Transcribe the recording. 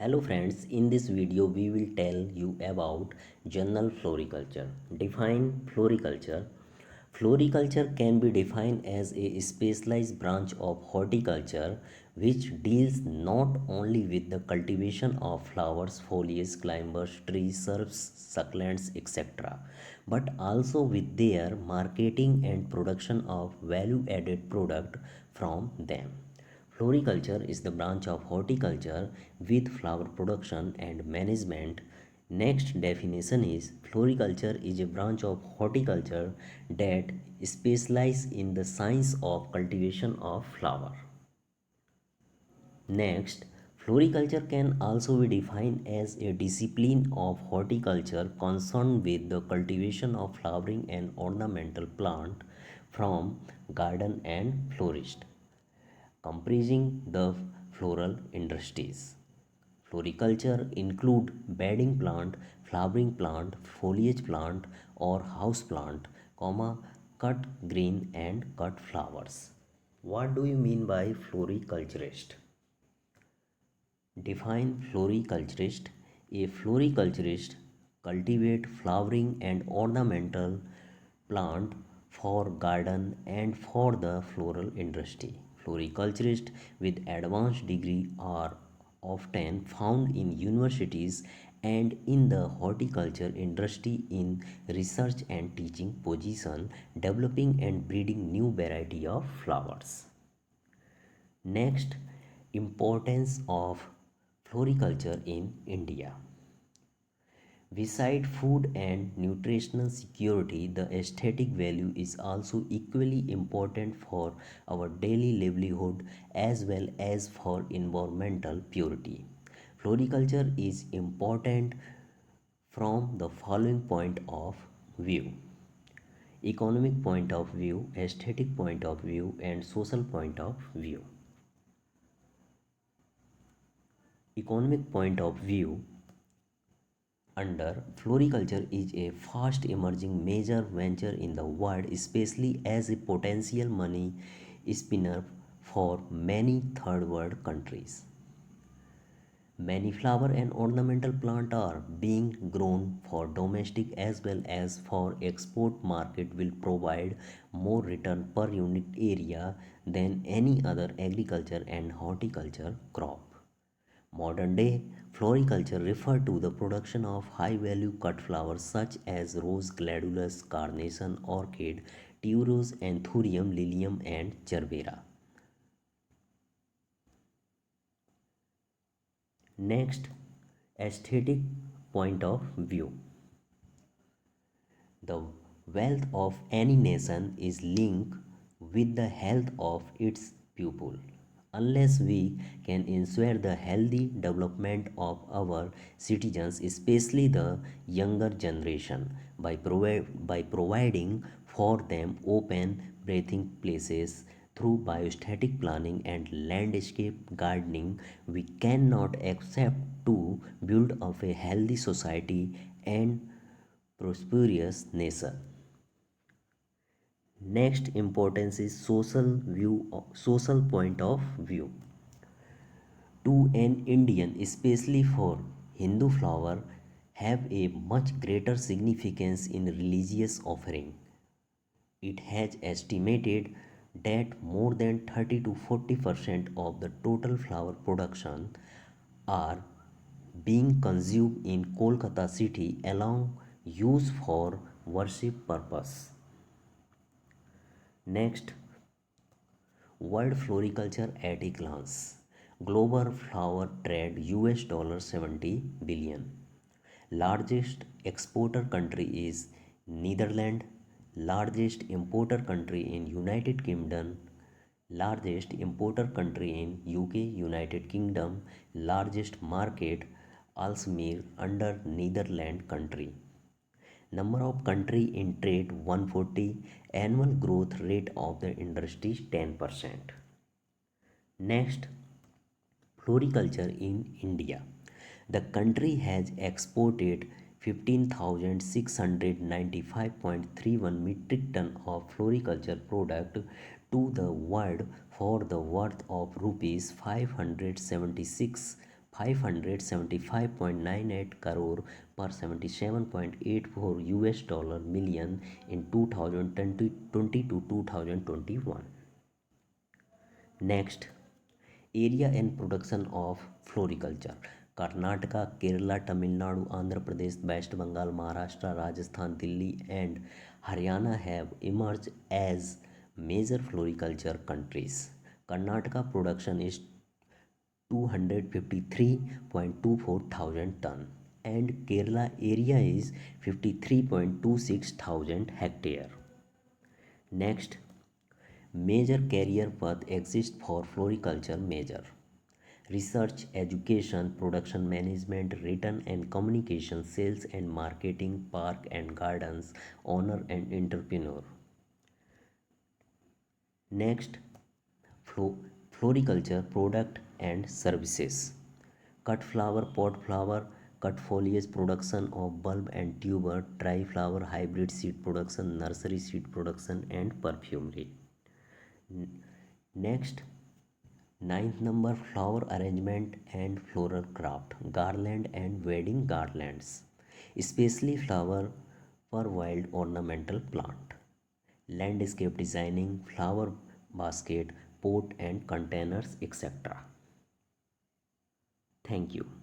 Hello friends, in this video we will tell you about general floriculture. Define floriculture. Floriculture can be defined as a specialized branch of horticulture which deals not only with the cultivation of flowers, foliage, climbers, trees, shrubs, succulents, etc., but also with their marketing and production of value-added product from them. Floriculture is the branch of horticulture with flower production and management. Next definition is floriculture is a branch of horticulture that specializes in the science of cultivation of flower. Next, floriculture can also be defined as a discipline of horticulture concerned with the cultivation of flowering and ornamental plant from garden and florist comprising the floral industries. Floriculture include bedding plant, flowering plant, foliage plant or house plant, cut green and cut flowers. What do you mean by floriculturist? Define floriculturist. A floriculturist cultivate flowering and ornamental plant for garden and for the floral industry. Floriculturists with advanced degree are often found in universities and in the horticulture industry in research and teaching position, developing and breeding new variety of flowers. Next, importance of floriculture in India. Beside food and nutritional security, the aesthetic value is also equally important for our daily livelihood as well as for environmental purity. Floriculture is important from the following point of view: economic point of view, aesthetic point of view, and social point of view. Economic point of view, under floriculture is a fast emerging major venture in the world, especially as a potential money spinner for many third world countries. Many flower and ornamental plants are being grown for domestic as well as for export market will provide more return per unit area than any other agriculture and horticulture crop. Modern day floriculture refers to the production of high value cut flowers such as rose, gladiolus, carnation, orchid, tuberose, anthurium, lilium, and gerbera. Next, aesthetic point of view. The wealth of any nation is linked with the health of its people. Unless we can ensure the healthy development of our citizens, especially the younger generation, by providing for them open breathing places through biostatic planning and landscape gardening, we cannot accept to build up a healthy society and prosperous nation. Next importance is social point of view. To an Indian, especially for Hindu flower, have a much greater significance in religious offering. It has estimated that more than 30 to 40% of the total flower production are being consumed in Kolkata city along used for worship purpose. Next, world floriculture at a glance. Global flower trade US dollar 70 billion. Largest exporter country is Netherlands. Largest importer country in United Kingdom. Largest importer country in UK, United Kingdom. Largest market Alsmeer under Netherlands country. Number of country in trade 140. Annual growth rate of the industry is 10%. Next, floriculture in India. The country has exported 15,695.31 metric ton of floriculture product to the world for the worth of rupees 576 575.98 crore per 77.84 US dollar million in 2020 to 2021. Next, area and production of floriculture. Karnataka, Kerala, Tamil Nadu, Andhra Pradesh, West Bengal, Maharashtra, Rajasthan, Delhi, and Haryana have emerged as major floriculture countries. Karnataka production is 253.24 thousand ton and Kerala area is 53.26 thousand hectare. Next, major career path exists for floriculture major. Research, education, production management, written and communication, sales and marketing, park and gardens, owner and entrepreneur. Next, floriculture product and services. Cut flower, pot flower, cut foliage production of bulb and tuber, dry flower, hybrid seed production, nursery seed production and perfumery. Next, ninth number, flower arrangement and floral craft, garland and wedding garlands, especially flower for wild ornamental plant, landscape designing, flower basket, pot and containers, etc. Thank you.